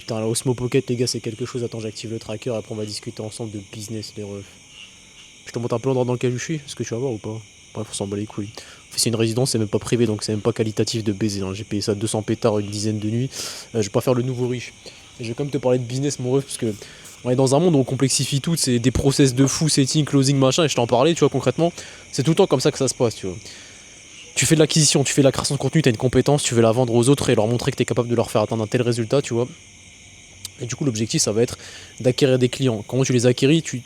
Putain, la Osmo Pocket, les gars, c'est quelque chose. Attends, j'active le tracker. Après, on va discuter ensemble de business, les refs. Je te montre un peu l'endroit dans lequel je suis. Est-ce que tu vas voir ou pas? Bref, on s'en bat les couilles. En fait, c'est une résidence, c'est même pas privé, donc c'est même pas qualitatif de baiser. Hein. J'ai payé ça 200 pétards une dizaine de nuits. Je vais pas faire le nouveau riche. Et je vais quand même te parler de business, mon ref, parce que on est dans un monde où on complexifie tout. C'est des process de fou, setting, closing, machin. Et je t'en parlais, tu vois, concrètement. C'est tout le temps comme ça que ça se passe, tu vois. Tu fais de l'acquisition, tu fais de la création de contenu, tu as une compétence, tu veux la vendre aux autres et leur montrer que tu es capable de leur faire atteindre un tel résultat, tu vois. Et du coup, l'objectif, ça va être d'acquérir des clients. Comment tu les acquéris, tu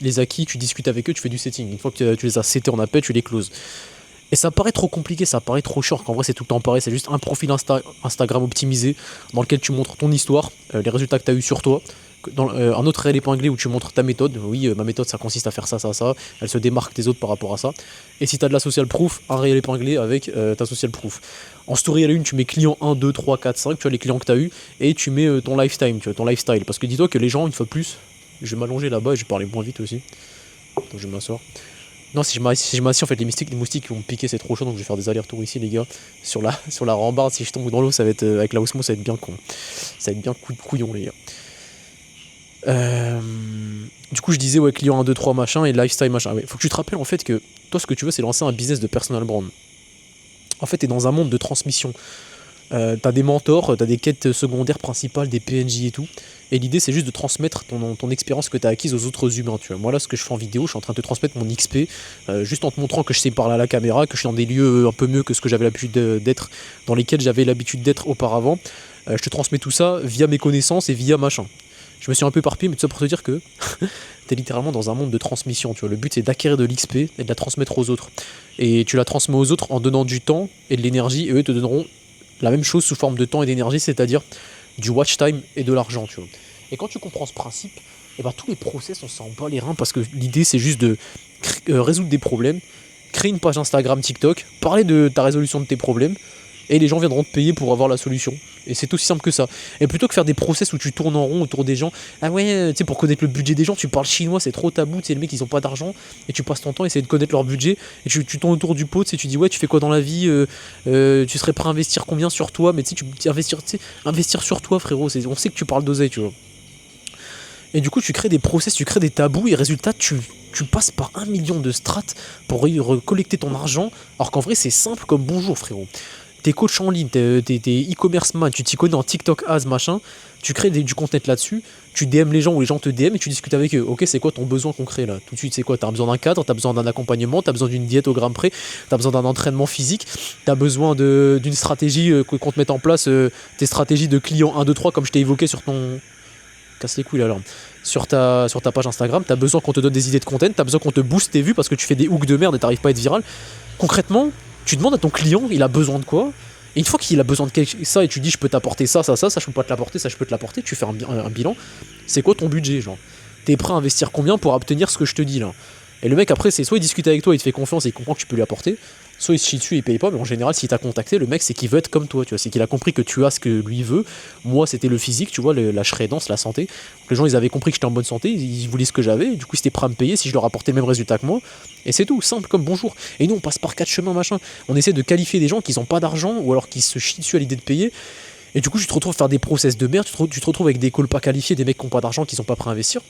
discutes avec eux, tu fais du setting. Une fois que tu les as setés en appel, tu les closes. Et ça paraît trop compliqué, ça paraît trop short, qu'en vrai c'est tout le temps pareil, c'est juste un profil Instagram optimisé dans lequel tu montres ton histoire, les résultats que tu as eu sur toi, un autre réel épinglé où tu montres ta méthode, oui ma méthode ça consiste à faire ça, ça, ça, elle se démarque des autres par rapport à ça, et si tu as de la social proof, un réel épinglé avec ta social proof. En story à la une, tu mets client 1, 2, 3, 4, 5, tu vois les clients que tu as eu, et tu mets ton lifetime, tu vois, ton lifestyle, parce que dis-toi que les gens, une fois de plus, je vais m'allonger là-bas et je vais parler moins vite aussi, donc je vais m'asseoir. Non, si je m'assieds, en fait, les moustiques vont me piquer, c'est trop chaud, donc je vais faire des allers-retours ici, les gars. Sur la rambarde, si je tombe dans l'eau, ça va être, avec la Osmo, ça va être bien con. Ça va être bien coup de couillon, les gars. Du coup, je disais, ouais, client 1, 2, 3, machin, et lifestyle, machin. Ouais, faut que tu te rappelles, en fait, que toi, ce que tu veux, c'est lancer un business de personal brand. En fait, t'es dans un monde de transmission. T'as des mentors, t'as des quêtes secondaires principales, des PNJ et tout. Et l'idée, c'est juste de transmettre ton expérience que t'as acquise aux autres humains. Tu vois. Moi, là, ce que je fais en vidéo, je suis en train de te transmettre mon XP, juste en te montrant que je sais parler à la caméra, que je suis dans des lieux un peu mieux que ce que j'avais l'habitude d'être, dans lesquels j'avais l'habitude d'être auparavant. Je te transmets tout ça via mes connaissances et via machin. Je me suis un peu éparpillé, mais tout ça pour te dire que t'es littéralement dans un monde de transmission. Tu vois. Le but, c'est d'acquérir de l'XP et de la transmettre aux autres. Et tu la transmets aux autres en donnant du temps et de l'énergie, et eux te donneront la même chose sous forme de temps et d'énergie, c'est-à-dire du watch time et de l'argent, tu vois. Et quand tu comprends ce principe, et ben tous les process, on s'en bat les reins parce que l'idée c'est juste de résoudre des problèmes, créer une page Instagram, TikTok, parler de ta résolution de tes problèmes, et les gens viendront te payer pour avoir la solution. Et c'est aussi simple que ça. Et plutôt que faire des process où tu tournes en rond autour des gens, ah ouais, tu sais, pour connaître le budget des gens, tu parles chinois, c'est trop tabou, tu sais, les mecs ils ont pas d'argent, et tu passes ton temps à essayer de connaître leur budget, et tu tournes autour du pot, tu sais, tu dis ouais, tu fais quoi dans la vie, tu serais prêt à investir combien sur toi, mais tu sais, investir sur toi, frérot, on sait que tu parles d'oseille, tu vois. Et du coup, tu crées des process, tu crées des tabous, et résultat, tu passes par 1 million de strates pour recollecter ton argent, alors qu'en vrai, c'est simple comme bonjour, frérot. T'es coach en ligne, t'es e-commerce man, tu t'y connais en TikTok as machin, tu crées du content là-dessus, tu DM les gens ou les gens te DM et tu discutes avec eux. Ok, c'est quoi ton besoin concret là? Tout de suite, c'est quoi? T'as besoin d'un cadre, t'as besoin d'un accompagnement, t'as besoin d'une diète au gramme près, t'as besoin d'un entraînement physique, t'as besoin d'une stratégie qu'on te mette en place, tes stratégies de client 1, 2, 3 comme je t'ai évoqué sur ton. Casse les couilles là, sur ta page Instagram, t'as besoin qu'on te donne des idées de content, t'as besoin qu'on te booste tes vues parce que tu fais des hooks de merde et t'arrives pas à être viral. Concrètement, tu demandes à ton client, il a besoin de quoi? Et une fois qu'il a besoin de ça et tu dis je peux t'apporter ça, ça, ça, ça je peux pas te l'apporter, ça je peux te l'apporter, tu fais un bilan. C'est quoi ton budget, genre? T'es prêt à investir combien pour obtenir ce que je te dis là? Et le mec après c'est soit il discute avec toi, il te fait confiance et il comprend que tu peux lui apporter, soit il se chie dessus et il paye pas, mais en général s'il t'a contacté, le mec c'est qu'il veut être comme toi, tu vois, c'est qu'il a compris que tu as ce que lui veut. Moi c'était le physique, tu vois, la shredance, la santé. Donc, les gens ils avaient compris que j'étais en bonne santé, ils voulaient ce que j'avais, du coup ils étaient prêts à me payer si je leur apportais le même résultat que moi. Et c'est tout, simple comme bonjour. Et nous on passe par 4 chemins machin. On essaie de qualifier des gens qui n'ont pas d'argent ou alors qui se chient dessus à l'idée de payer. Et du coup tu te retrouves à faire des process de merde, tu te retrouves avec des calls pas qualifiés, des mecs qui n'ont pas d'argent, qui sont pas prêts à investir.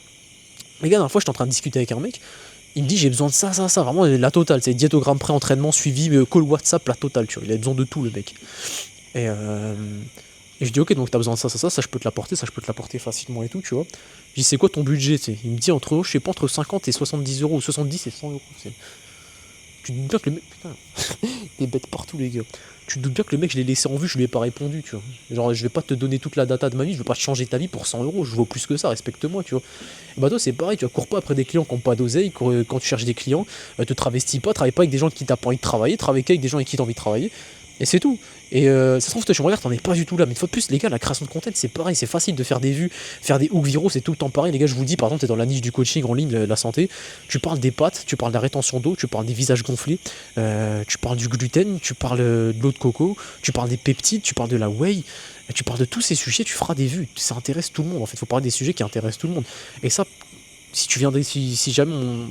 Les gars, la dernière fois j'étais en train de discuter avec un mec. Il me dit j'ai besoin de ça, ça, ça, vraiment la totale, c'est diétogramme pré, entraînement suivi, call WhatsApp, la totale, tu vois, il a besoin de tout le mec. Et, euh, et je dis ok donc t'as besoin de ça, ça, ça, ça je peux te l'apporter, ça je peux te l'apporter facilement et tout, tu vois. Je dis c'est quoi ton budget, tu sais. Il me dit je sais pas, entre 50 et 70 euros, 70 et 100 euros. Tu te doutes bien que le mec, putain, des bêtes partout les gars. Tu te doutes bien que le mec je l'ai laissé en vue, je lui ai pas répondu, tu vois. Genre je vais pas te donner toute la data de ma vie, je veux pas te changer ta vie pour 100 euros, je vaux plus que ça, respecte-moi, tu vois. Et bah toi c'est pareil, tu vois, cours pas après des clients qui ont pas d'oseille, quand tu cherches des clients, te travestis pas, travaille pas avec des gens qui t'ont pas envie de travailler, travaille qu'avec des gens avec qui t'as envie de travailler. Et c'est tout. Et ça se trouve, toi, tu me regardes, t'en es pas du tout là. Mais une fois de plus, les gars, la création de content, c'est pareil, c'est facile de faire des vues, faire des hooks viraux, c'est tout le temps pareil. Les gars, je vous dis, par exemple, t'es dans la niche du coaching en ligne, la santé, tu parles des pattes, tu parles de la rétention d'eau, tu parles des visages gonflés, tu parles du gluten, tu parles de l'eau de coco, tu parles des peptides, tu parles de la whey, tu parles de tous ces sujets, tu feras des vues. Ça intéresse tout le monde, en fait. Faut parler des sujets qui intéressent tout le monde. Et ça, si jamais on.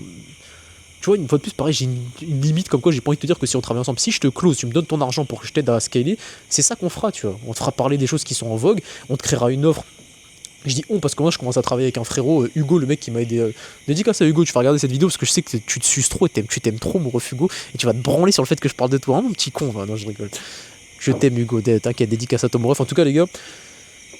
Tu vois, une fois de plus, pareil, j'ai une limite comme quoi j'ai pas envie de te dire que si on travaille ensemble, si je te close, tu me donnes ton argent pour que je t'aide à scaler, c'est ça qu'on fera, tu vois. On te fera parler des choses qui sont en vogue, on te créera une offre Je dis on parce que moi je commence à travailler avec un frérot, Hugo, le mec qui m'a aidé. Dédicace à Hugo, tu vas regarder cette vidéo parce que je sais que tu te suces trop et tu t'aimes trop, mon ref Hugo, et tu vas te branler sur le fait que je parle de toi, hein, mon petit con. Enfin, non, je rigole. Je t'aime Hugo, t'inquiète, dédicace à toi, mon ref. En tout cas, les gars,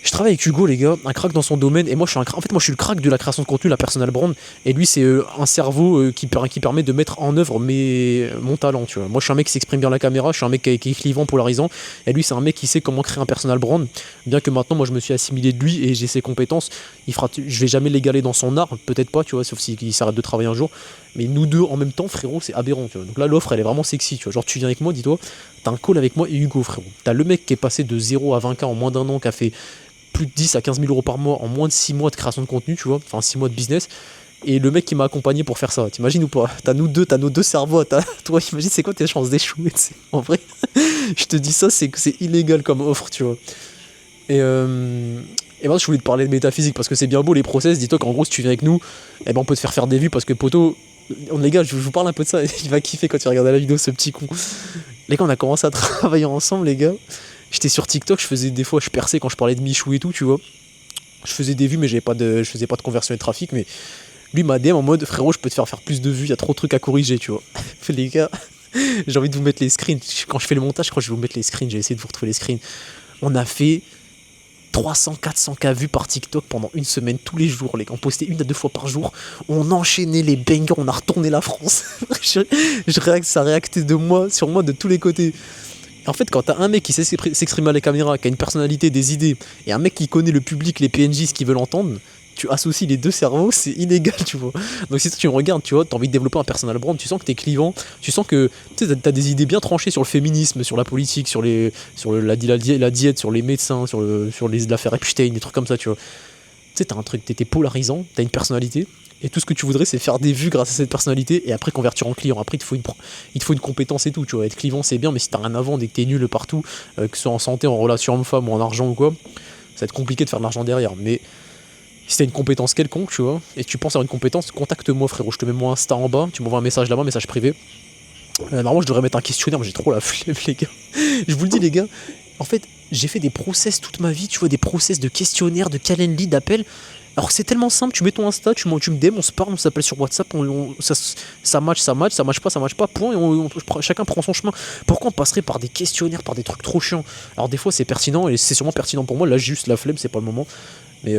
je travaille avec Hugo, les gars, un crack dans son domaine, et moi je suis en fait, moi je suis le crack de la création de contenu, la personal brand, et lui c'est un cerveau qui permet de mettre en œuvre mon talent, tu vois. Moi je suis un mec qui s'exprime bien à la caméra, je suis un mec qui est clivant, polarisant, et lui c'est un mec qui sait comment créer un personal brand, bien que maintenant moi je me suis assimilé de lui et j'ai ses compétences. Je vais jamais l'égaler dans son art, peut-être pas, tu vois, sauf s'il s'arrête de travailler un jour, mais nous deux en même temps, frérot, c'est aberrant, tu vois. Donc là l'offre elle est vraiment sexy, tu vois. Genre tu viens avec moi, dis-toi, t'as un call avec moi et Hugo, frérot. T'as le mec qui est passé de 0 à 20K en moins d'un an, qui a fait plus de 10 à 15 000 euros par mois en moins de 6 mois de création de contenu, tu vois, enfin 6 mois de business, et le mec qui m'a accompagné pour faire ça, t'imagines ou pas? T'as nos deux cerveaux, toi, imagine c'est quoi tes chances d'échouer, en vrai, je te dis ça, c'est que c'est illégal comme offre, tu vois. Et moi je voulais te parler de métaphysique, parce que c'est bien beau les process, dis-toi qu'en gros si tu viens avec nous, eh ben on peut te faire des vues, parce que poto, les gars, je vous parle un peu de ça, il va kiffer quand tu regardes la vidéo, ce petit con. Les gars, on a commencé à travailler ensemble, les gars. J'étais sur TikTok, des fois, je perçais quand je parlais de Michou et tout, tu vois. Je faisais des vues, mais je faisais pas de conversion et de trafic, mais lui m'a DM en mode, frérot, je peux te faire plus de vues, il y a trop de trucs à corriger, tu vois. Les gars, j'ai envie de vous mettre les screens. Quand je fais le montage, je crois que je vais vous mettre les screens, j'ai essayé de vous retrouver les screens. On a fait 300-400K vues par TikTok pendant une semaine, tous les jours, les gars. On postait 1 à 2 fois par jour. On enchaînait les bangers, on a retourné la France. Ça réactait sur moi de tous les côtés. En fait, quand t'as un mec qui sait s'exprimer à la caméra, qui a une personnalité, des idées, et un mec qui connaît le public, les PNJ, ce qu'ils veulent entendre, tu associes les deux cerveaux, c'est illégal, tu vois. Donc si tu me regardes, tu vois, t'as envie de développer un personal brand, tu sens que t'es clivant, tu sens que t'as des idées bien tranchées sur le féminisme, sur la politique, sur la diète, sur les médecins, sur l'affaire Epstein, des trucs comme ça, tu vois. Tu sais, t'as un truc, t'es polarisant, t'as une personnalité, et tout ce que tu voudrais, c'est faire des vues grâce à cette personnalité, et après convertir en client. Après, il te faut une compétence et tout, tu vois. Être clivant, c'est bien, mais si t'as rien à vendre et que t'es nul partout, que ce soit en santé, en relation homme-femme ou en argent ou quoi, ça va être compliqué de faire de l'argent derrière. Mais si t'as une compétence quelconque, tu vois, et tu penses avoir une compétence, contacte-moi, frérot. Je te mets mon Insta en bas, tu m'envoies un message là-bas, message privé. Normalement, je devrais mettre un questionnaire, mais j'ai trop la flemme, les gars. Je vous le dis, les gars, en fait, j'ai fait des process toute ma vie, tu vois, des process de questionnaire, de Calendly, d'appel. Alors c'est tellement simple, tu mets ton Insta, tu me DM, on se parle, on s'appelle sur WhatsApp, ça match, ça match pas, point, et chacun prend son chemin. Pourquoi on passerait par des questionnaires, par des trucs trop chiants? Alors des fois c'est pertinent, et c'est sûrement pertinent pour moi, là j'ai juste la flemme, c'est pas le moment. Mais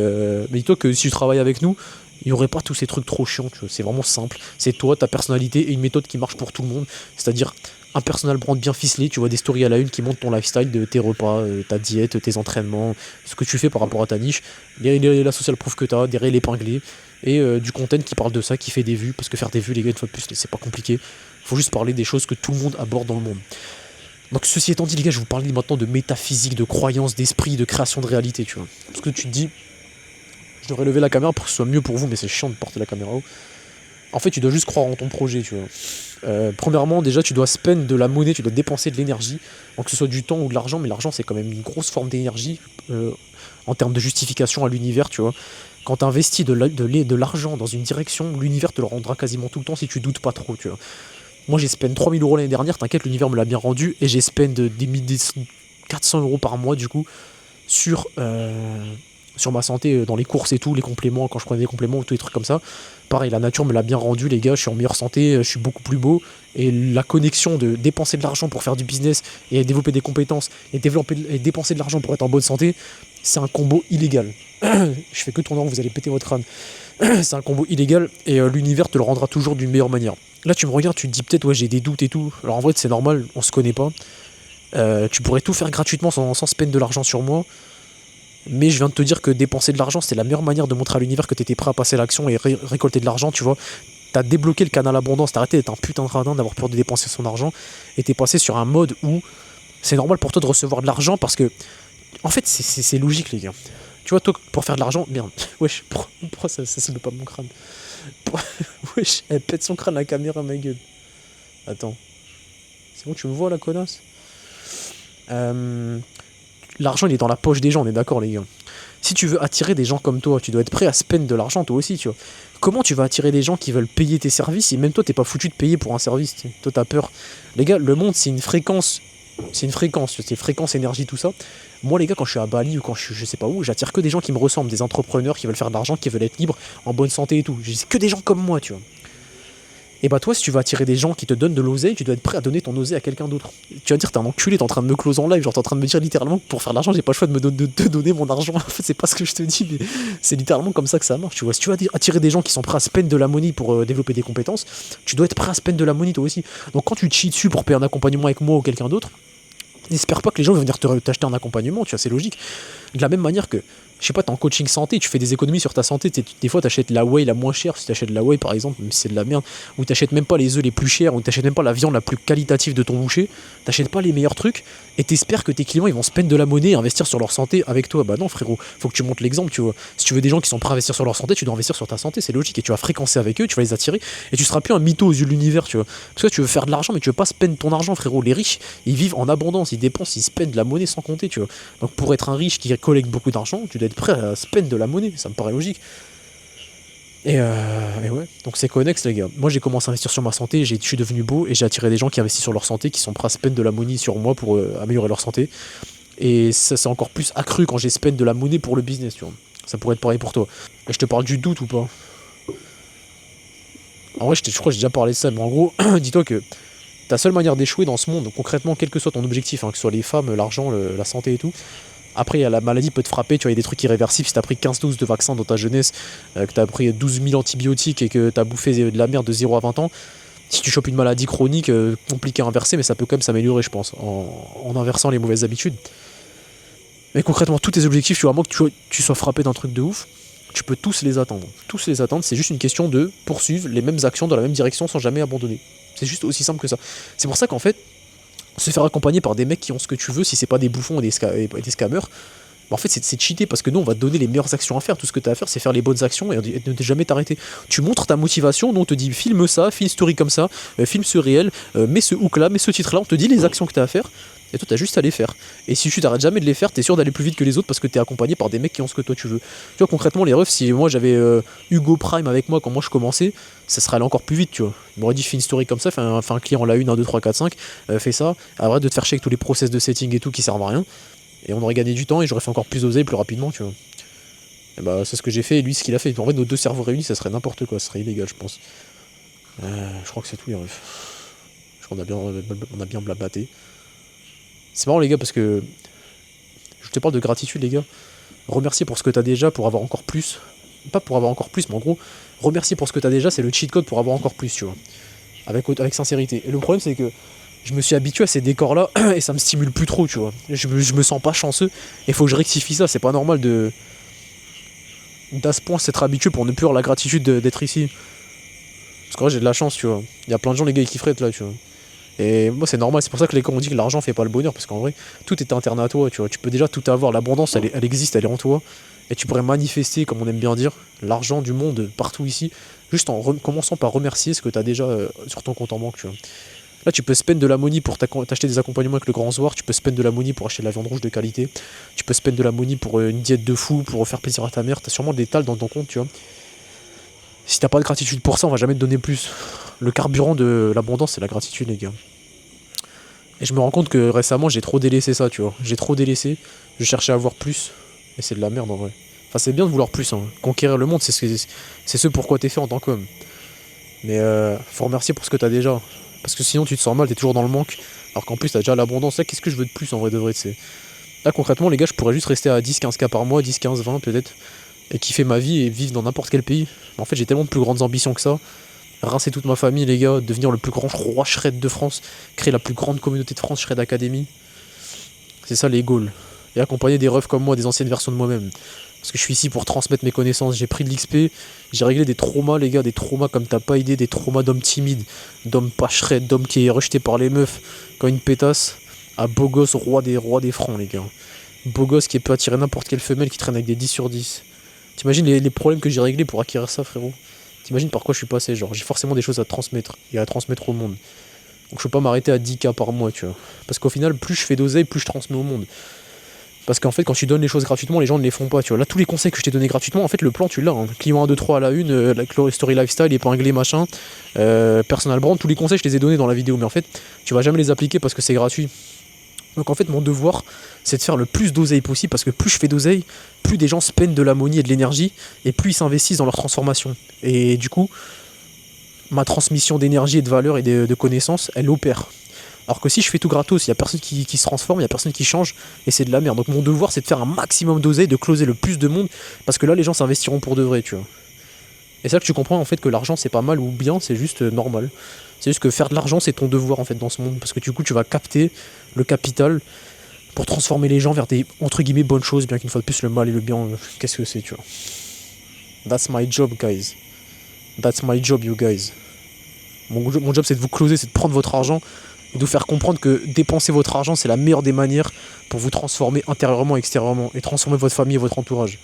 dis-toi que si tu travailles avec nous, il n'y aurait pas tous ces trucs trop chiants, tu vois. C'est vraiment simple. C'est toi, ta personnalité et une méthode qui marche pour tout le monde. C'est-à-dire un personal brand bien ficelé, tu vois des stories à la une qui montrent ton lifestyle, de tes repas, ta diète, tes entraînements, ce que tu fais par rapport à ta niche, la social proof que tu as, des réels épinglés, et du content qui parle de ça, qui fait des vues, parce que faire des vues, les gars, une fois de plus, c'est pas compliqué. Faut juste parler des choses que tout le monde aborde dans le monde. Donc ceci étant dit, les gars, je vous parle maintenant de métaphysique, de croyance, d'esprit, de création de réalité, tu vois. Parce que tu te dis, je devrais lever la caméra pour que ce soit mieux pour vous, mais c'est chiant de porter la caméra haut. En fait, tu dois juste croire en ton projet, tu vois. Premièrement, déjà, tu dois spend de la monnaie, tu dois dépenser de l'énergie, donc que ce soit du temps ou de l'argent, mais l'argent, c'est quand même une grosse forme d'énergie en termes de justification à l'univers, tu vois. Quand tu investis de l'argent dans une direction, l'univers te le rendra quasiment tout le temps si tu doutes pas trop, tu vois. Moi, j'ai spend 3000 euros l'année dernière, t'inquiète, l'univers me l'a bien rendu, et j'ai spend des 400 euros par mois, du coup, sur ma santé, dans les courses et tout, les compléments, quand je prenais des compléments, tous les trucs comme ça. Pareil, la nature me l'a bien rendu, les gars, je suis en meilleure santé, je suis beaucoup plus beau, et la connexion de dépenser de l'argent pour faire du business, et développer des compétences, et dépenser de l'argent pour être en bonne santé, c'est un combo illégal. Je fais que tourner en rond, vous allez péter votre crâne. C'est un combo illégal, et l'univers te le rendra toujours d'une meilleure manière. Là, tu me regardes, tu te dis peut-être, ouais, j'ai des doutes et tout. Alors en vrai, c'est normal, on se connaît pas. Tu pourrais tout faire gratuitement sans spend de l'argent sur moi. Mais je viens de te dire que dépenser de l'argent, c'était la meilleure manière de montrer à l'univers que t'étais prêt à passer à l'action et récolter de l'argent, tu vois. T'as débloqué le canal abondance, t'as arrêté d'être un putain de radin, d'avoir peur de dépenser son argent, et t'es passé sur un mode où c'est normal pour toi de recevoir de l'argent parce que, en fait, c'est logique, les gars. Tu vois, toi, pour faire de l'argent, merde, wesh, pourquoi ça se met pas mon crâne? Wesh, elle pète son crâne, la caméra, ma gueule. Attends. C'est bon, tu me vois, la connasse? L'argent, il est dans la poche des gens, on est d'accord, les gars. Si tu veux attirer des gens comme toi, tu dois être prêt à spend de l'argent, toi aussi, tu vois. Comment tu vas attirer des gens qui veulent payer tes services si même toi, t'es pas foutu de payer pour un service? Toi, t'as peur. Les gars, le monde, c'est une fréquence C'est une fréquence, c'est fréquence, énergie, tout ça. Moi, les gars, quand je suis à Bali ou quand je sais pas où, j'attire que des gens qui me ressemblent, des entrepreneurs qui veulent faire de l'argent, qui veulent être libres, en bonne santé et tout. C'est que des gens comme moi, tu vois. Et bah toi, si tu veux attirer des gens qui te donnent de l'oseille, tu dois être prêt à donner ton oseille à quelqu'un d'autre. Tu vas dire, t'es un enculé, t'es en train de me close en live, genre t'es en train de me dire littéralement, pour faire de l'argent, j'ai pas le choix de te donner mon argent. En fait, c'est pas ce que je te dis, mais c'est littéralement comme ça que ça marche. Tu vois, si tu veux attirer des gens qui sont prêts à spend de la money pour développer des compétences, tu dois être prêt à spend de la money toi aussi. Donc quand tu te chies dessus pour payer un accompagnement avec moi ou quelqu'un d'autre, n'espère pas que les gens vont venir t'acheter un accompagnement, tu vois, c'est logique. De la même manière que, je sais pas, t'es en coaching santé, tu fais des économies sur ta santé, des fois t'achètes la whey la moins chère, si t'achètes la whey par exemple, même si c'est de la merde, ou t'achètes même pas les œufs les plus chers, ou t'achètes même pas la viande la plus qualitative de ton boucher, t'achètes pas les meilleurs trucs, et t'espères que tes clients ils vont se peine de la monnaie et investir sur leur santé avec toi. Bah non frérot, faut que tu montres l'exemple, tu vois. Si tu veux des gens qui sont prêts à investir sur leur santé, tu dois investir sur ta santé, c'est logique, et tu vas fréquencer avec eux, tu vas les attirer, et tu seras plus un mytho aux yeux de l'univers, tu vois. Parce que tu veux faire de l'argent, mais tu veux pas spend ton argent frérot. Les riches, ils vivent en abondance, ils dépensent, ils spendent de la monnaie sans compter, tu vois. Donc pour être un riche qui collecte beaucoup d'argent, tu dois être prêt à spend de la monnaie, ça me paraît logique. Et ouais, donc c'est connexe les gars. Moi j'ai commencé à investir sur ma santé, je suis devenu beau et j'ai attiré des gens qui investissent sur leur santé, qui sont prêts à spend de la monnaie sur moi pour améliorer leur santé. Et ça c'est encore plus accru quand j'ai spend de la monnaie pour le business, tu vois. Ça pourrait être pareil pour toi. Et je te parle du doute ou pas? En vrai je crois que j'ai déjà parlé de ça, mais en gros, dis-toi que ta seule manière d'échouer dans ce monde, concrètement, quel que soit ton objectif, hein, que ce soit les femmes, l'argent, la santé et tout, après, la maladie peut te frapper, tu vois, il y a des trucs irréversibles. Si t'as pris 15 doses de vaccins dans ta jeunesse, que t'as pris 12 000 antibiotiques et que t'as bouffé de la merde de 0 à 20 ans, si tu chopes une maladie chronique, compliquée à inverser, mais ça peut quand même s'améliorer, je pense, en inversant les mauvaises habitudes. Mais concrètement, tous tes objectifs, tu vois, à moins que tu sois frappé d'un truc de ouf, tu peux tous les atteindre. Tous les atteindre, c'est juste une question de poursuivre les mêmes actions dans la même direction sans jamais abandonner. C'est juste aussi simple que ça. C'est pour ça qu'en fait, se faire accompagner par des mecs qui ont ce que tu veux, si c'est pas des bouffons et des scammers, bah en fait c'est cheater parce que nous on va te donner les meilleures actions à faire. Tout ce que tu as à faire c'est faire les bonnes actions et ne jamais t'arrêter. Tu montres ta motivation, nous on te dit filme ça, filme story comme ça, filme ce réel, mets ce hook là, mets ce titre là, on te dit les actions que tu as à faire. Et toi, t'as juste à les faire. Et si tu t'arrêtes jamais de les faire, t'es sûr d'aller plus vite que les autres parce que t'es accompagné par des mecs qui ont ce que toi tu veux. Tu vois, concrètement, les refs, si moi j'avais Hugo Prime avec moi quand moi je commençais, ça serait allé encore plus vite, tu vois. Il m'aurait dit, fais une story comme ça, fais un client la 1, 2, 3, 4, 5, fais ça. Arrête de te faire chier avec tous les process de setting et tout qui servent à rien. Et on aurait gagné du temps et j'aurais fait encore plus d'oseille plus rapidement, tu vois. Et bah, c'est ce que j'ai fait et lui, ce qu'il a fait. En fait, nos deux cerveaux réunis, ça serait n'importe quoi, ça serait illégal, je pense. Je crois que c'est tout, les refs. Je crois qu'on a bien blablaté. C'est marrant les gars parce que je te parle de gratitude les gars. Remercier pour ce que t'as déjà pour avoir encore plus. Pas pour avoir encore plus mais en gros remercier pour ce que t'as déjà c'est le cheat code pour avoir encore plus tu vois. Avec sincérité. Et le problème c'est que je me suis habitué à ces décors là et ça me stimule plus trop tu vois. Je me sens pas chanceux et faut que je rectifie ça. C'est pas normal d'à ce point s'être habitué pour ne plus avoir la gratitude d'être ici. Parce qu'en vrai j'ai de la chance tu vois. Il y a plein de gens les gars qui kifferaient là tu vois. Et moi c'est normal, c'est pour ça que les gens ont dit que l'argent fait pas le bonheur, parce qu'en vrai, tout est interne à toi, tu vois. Tu peux déjà tout avoir, l'abondance elle existe, elle est en toi. Et tu pourrais manifester, comme on aime bien dire, l'argent du monde partout ici, juste en commençant par remercier ce que tu as déjà sur ton compte en banque, tu vois. Là tu peux spend de la money pour t'acheter des accompagnements avec le grand soir, tu peux spend de la money pour acheter de la viande rouge de qualité, tu peux spend de la money pour une diète de fou, pour faire plaisir à ta mère, t'as sûrement des tales dans ton compte, tu vois. Si t'as pas de gratitude pour ça, on va jamais te donner plus. Le carburant de l'abondance, c'est la gratitude, les gars. Et je me rends compte que récemment, j'ai trop délaissé ça, tu vois. J'ai trop délaissé. Je cherchais à avoir plus. Et c'est de la merde, en vrai. Enfin, c'est bien de vouloir plus, hein. Conquérir le monde, c'est ce pourquoi t'es fait en tant qu'homme. Mais faut remercier pour ce que t'as déjà. Parce que sinon, tu te sens mal, t'es toujours dans le manque. Alors qu'en plus, t'as déjà l'abondance. Là, qu'est-ce que je veux de plus, en vrai, de vrai, tu sais. Là, concrètement, les gars, je pourrais juste rester à 10-15K par mois, 10, 15, 20 peut-être. Et kiffer ma vie et vivre dans n'importe quel pays. Mais en fait, j'ai tellement de plus grandes ambitions que ça. Rincer toute ma famille, les gars, devenir le plus grand roi Shred de France, créer la plus grande communauté de France, Shred Academy. C'est ça les goals. Et accompagner des refs comme moi, des anciennes versions de moi-même. Parce que je suis ici pour transmettre mes connaissances. J'ai pris de l'XP, j'ai réglé des traumas, les gars, des traumas comme t'as pas idée, des traumas d'hommes timides, d'hommes pas Shred, d'hommes qui est rejeté par les meufs, quand une pétasse, à beau gosse, roi des francs, les gars. Beau gosse qui peut attirer n'importe quelle femelle qui traîne avec des 10 sur 10. T'imagines les problèmes que j'ai réglés pour acquérir ça, frérot? T'imagines par quoi je suis passé, genre j'ai forcément des choses à transmettre et à transmettre au monde. Donc je peux pas m'arrêter à 10K par mois, tu vois. Parce qu'au final, plus je fais d'oseille, plus je transmets au monde. Parce qu'en fait, quand tu donnes les choses gratuitement, les gens ne les font pas, tu vois. Là, tous les conseils que je t'ai donnés gratuitement, en fait, le plan, tu l'as. Hein. Client 1, 2, 3 à la une, la story lifestyle, épinglé, machin, personal brand, tous les conseils, je les ai donnés dans la vidéo. Mais en fait, tu vas jamais les appliquer parce que c'est gratuit. Donc en fait, mon devoir, c'est de faire le plus d'oseille possible, parce que plus je fais d'oseille, plus des gens spendent de l'ammonie et de l'énergie, et plus ils s'investissent dans leur transformation. Et du coup, ma transmission d'énergie et de valeur et de connaissances, elle opère. Alors que si je fais tout gratos, il n'y a personne qui se transforme, il n'y a personne qui change, et c'est de la merde. Donc mon devoir, c'est de faire un maximum d'oseille, de closer le plus de monde, parce que là, les gens s'investiront pour de vrai, tu vois. Et c'est là que tu comprends en fait que l'argent, c'est pas mal ou bien, c'est juste normal. C'est juste que faire de l'argent, c'est ton devoir en fait dans ce monde, parce que du coup, tu vas capter le capital pour transformer les gens vers des, entre guillemets, bonnes choses, bien qu'une fois de plus, le mal et le bien, qu'est-ce que c'est, tu vois. That's my job, guys. That's my job, you guys. Mon job, c'est de vous closer, c'est de prendre votre argent et de vous faire comprendre que dépenser votre argent, c'est la meilleure des manières pour vous transformer intérieurement et extérieurement, et transformer votre famille et votre entourage.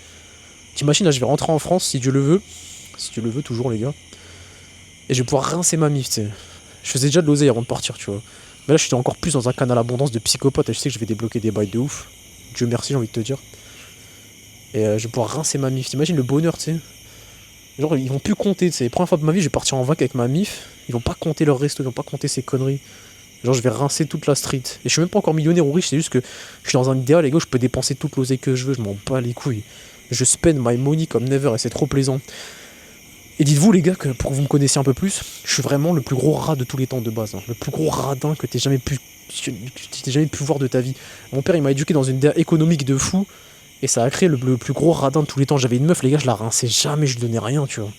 T'imagines, là, je vais rentrer en France, si Dieu le veut toujours, les gars, et je vais pouvoir rincer ma mif, tu sais. Je faisais déjà de l'oseille avant de partir, tu vois. Mais là, je suis encore plus dans un canal abondance de psychopathe, et je sais que je vais débloquer des bails de ouf. Dieu merci, j'ai envie de te dire. Et je vais pouvoir rincer ma mif. T'imagines le bonheur, tu sais. Genre, ils vont plus compter, tu sais. La première fois de ma vie, je vais partir en vac avec ma mif. Ils vont pas compter leur resto, ils vont pas compter ces conneries. Genre, je vais rincer toute la street. Et je suis même pas encore millionnaire ou riche, c'est juste que je suis dans un idéal, les gars, où je peux dépenser toute l'oseille que je veux, je m'en bats les couilles. Je spend my money comme never, et c'est trop plaisant. Et dites-vous, les gars, que pour que vous me connaissiez un peu plus, je suis vraiment le plus gros rat de tous les temps de base. Hein. Le plus gros radin que t'aies jamais pu voir de ta vie. Mon père, il m'a éduqué dans une idée économique de fou. Et ça a créé le plus gros radin de tous les temps. J'avais une meuf, les gars, je la rinçais jamais, je lui donnais rien, tu vois.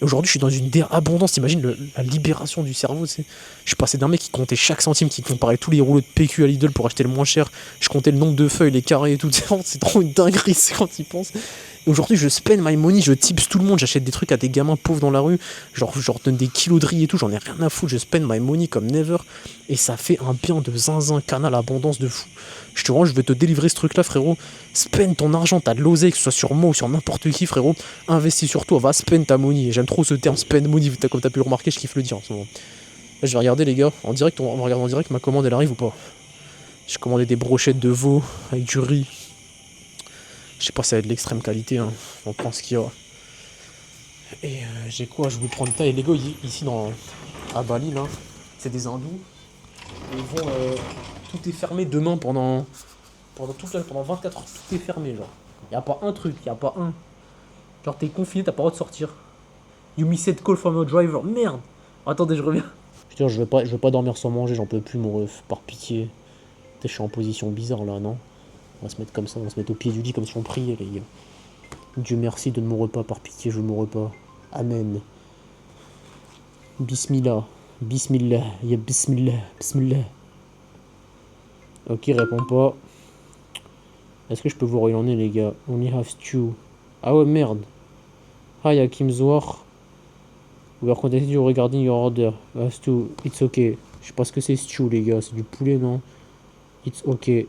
Et aujourd'hui, je suis dans une idée abondance. T'imagines la libération du cerveau, tu sais. Je suis passé d'un mec qui comptait chaque centime, qui comparait tous les rouleaux de PQ à Lidl pour acheter le moins cher. Je comptais le nombre de feuilles, les carrés et tout. C'est trop une dinguerie, c'est quand il pense. Et aujourd'hui, je spend my money, je tips tout le monde, j'achète des trucs à des gamins pauvres dans la rue. Genre, je leur donne des kilos de riz et tout, j'en ai rien à foutre. Je spend my money comme never. Et ça fait un bien de zinzin, canal, abondance de fou. Je te rends, je vais te délivrer ce truc-là, frérot. Spend ton argent, t'as de l'oseille, que ce soit sur moi ou sur n'importe qui, frérot. Investis sur toi, va spend ta money. J'aime trop ce terme, spend money, comme t'as pu le remarquer, je kiffe le dire en ce moment. Là, je vais regarder, les gars, en direct, on va regarder en direct ma commande, elle arrive ou pas. J'ai commandé des brochettes de veau avec du riz. Je sais pas si ça va être de l'extrême qualité, hein. On prend ce qu'il y a. Et j'ai quoi? Je vais prendre ça. Et les gars, ici à Bali, là, c'est des hindous. Et ils vont. Tout est fermé demain pendant 24 heures. Tout est fermé, genre. Y a pas un truc, y a pas un. Genre, t'es confiné, t'as pas le droit de sortir. You missed call from your driver. Merde! Attendez, je reviens. Putain, je vais pas dormir sans manger, j'en peux plus, mon ref. Par pitié. Je suis en position bizarre là, non? On va se mettre comme ça, on va se mettre au pied du lit comme si on priait, les gars. Dieu merci, donne mon repas, par pitié, je veux mon repas. Amen. Bismillah. Bismillah. Ya bismillah. Bismillah. Ok, réponds pas. Est-ce que je peux voir où il en est, les gars? Only have stew. Ah ouais, merde. Hi, Hakim Zohar. We are contacting you regarding your order. Stew. It's okay. Je sais pas ce que c'est stew, les gars. C'est du poulet, non? It's okay.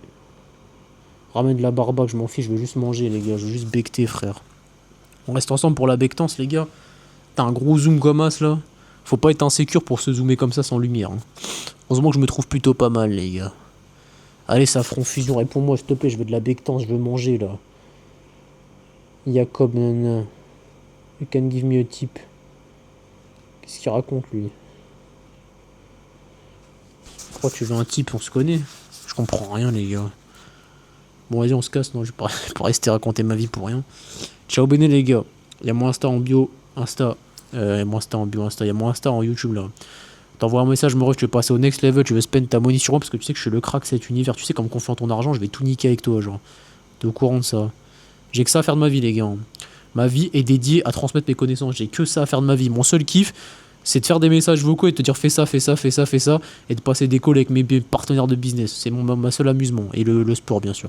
Ramène de la barbaque, je m'en fiche, je veux juste manger, les gars. Je veux juste becter, frère. On reste ensemble pour la bectance, les gars. T'as un gros zoom comme as, là. Faut pas être insécure pour se zoomer comme ça sans lumière. Hein. Heureusement que je me trouve plutôt pas mal, les gars. Allez, Safran Fusion, réponds-moi, s'il te plaît, je veux de la bectance, je veux manger, là. Jacob, nanana. You can give me a tip. Qu'est-ce qu'il raconte, lui? Pourquoi tu veux un tip? On se connaît. Je comprends rien, les gars. Bon, vas-y, on se casse. Non, je vais pas rester raconter ma vie pour rien. Ciao, béné, les gars. Il y a mon Insta en bio. Insta. Mon Insta en bio. Insta. Il y a mon Insta en YouTube, là. T'envoies un message, me ref, tu veux passer au next level, tu veux spend ta money sur moi parce que tu sais que je suis le crack cet univers. Tu sais, comme confiant ton argent, je vais tout niquer avec toi, genre. T'es au courant de ça. J'ai que ça à faire de ma vie, les gars. Hein. Ma vie est dédiée à transmettre mes connaissances. J'ai que ça à faire de ma vie. Mon seul kiff, c'est de faire des messages vocaux et de te dire fais ça, fais ça, fais ça, fais ça. Et de passer des calls avec mes partenaires de business. C'est ma seul amusement. Et le sport, bien sûr.